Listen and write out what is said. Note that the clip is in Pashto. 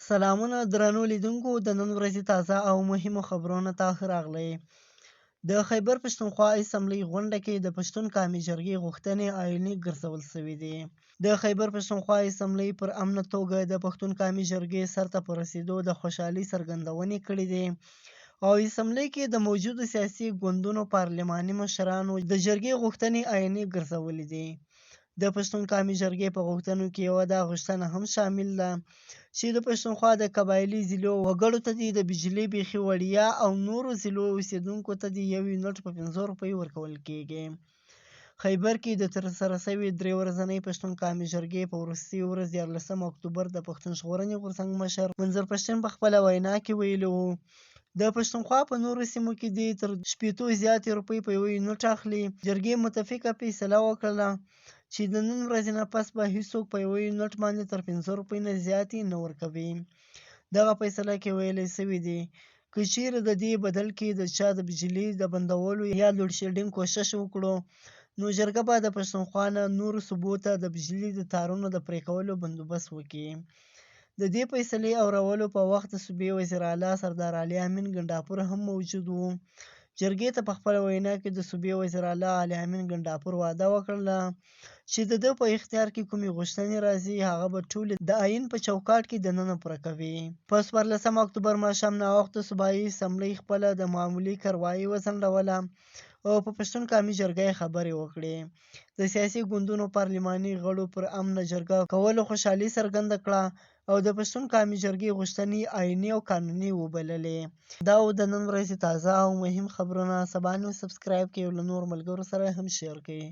سلامونه درنو لیدونکو د نن ورځې تازه او مهمو خبرونو ته ښه راغلی. د خیبر پښتونخوا اسمبلۍ غونډه کې د پښتون قومي جرګې غوښتنې عیني ګرځول شوې دي. د خیبر پښتونخوا اسمبلۍ پر امنه توګه د پښتون قومي جرګې سرته په رسېدو د خوشحالۍ څرګندونې کړې دي او اسمبلۍ کې د موجودو سیاسي ګوندونو پارلماني مشرانو د جرګې غوښتنې عیني ګرځولې دي. د پښتون قومي جرګې په غوښتنو کې یوه دا غوښتنه هم شامل ده چې د پښتونخوا د قبایلي ضلعو وګړو ته د بجلي بیخي وړیا او نورو ضلعو اوسېدونکو ته د 1 یونټ په 500 روپۍ ورکول کېږي. خیبر کې د ترسره شوې 3 ورځنۍ پښتون قومي جرګې په وروستۍ ورځ 14 اکتوبر د پښتون ژغورنې غورځنګ مشر منظر پښتين په خپله وینا کې ویلي وو د پښتونخوا په نورو سیمو کې د تر 80 زیاتې روپۍ په 1 یونټ اخلي. جرګې متفقه فیصله وکړه چې د نن ورځې نه پس به هیڅوک په 1 یونټ باندې تر 500 روپۍ نه زیاتې نه ورکوي. دغه فیصله کې ویلي شوي دي که چیرې د دې بدل کې د چا د بجلي د بندولو یا لوډ شیډینګ کوشش وکړو نو جرګه به د پښتونخوا نه نورو صوبو ته د بجلي د تارونو د پرې کولو بندوبست وکړي. د دې فیصلې اورولو په وخت د صوبې وزیر اعلی سردار علي امین ګنډاپور هم موجود و. جرګې ته په خپله وینا کې د صوبې وزیر اعلی علي امین ګنډاپور وعده وکړله چې د ده په اختیار کې کومې غوښتنې راځي هغه به ټولې د آئین په چوکاټ کې دننه پوره کوي. په 14 اکتوبر ماښام ناوخته صوبایي اسمبلۍ خپله د معمولي کاروایي وځنډوله او په پښتون قومي جرګه یې خبرې وکړې. د سیاسي ګوندونو پارلماني غړو پر امنه جرګه کولو خوشحالي څرګنده کړه او د پښتون قومي جرګې غوښتنې آئیني او قانوني وبللې. دا و د نن ورځې تازه او مهم خبرونه. سبا نو سبسکرایب کړئ او له نورو ملګرو سره هم شیر کړئ.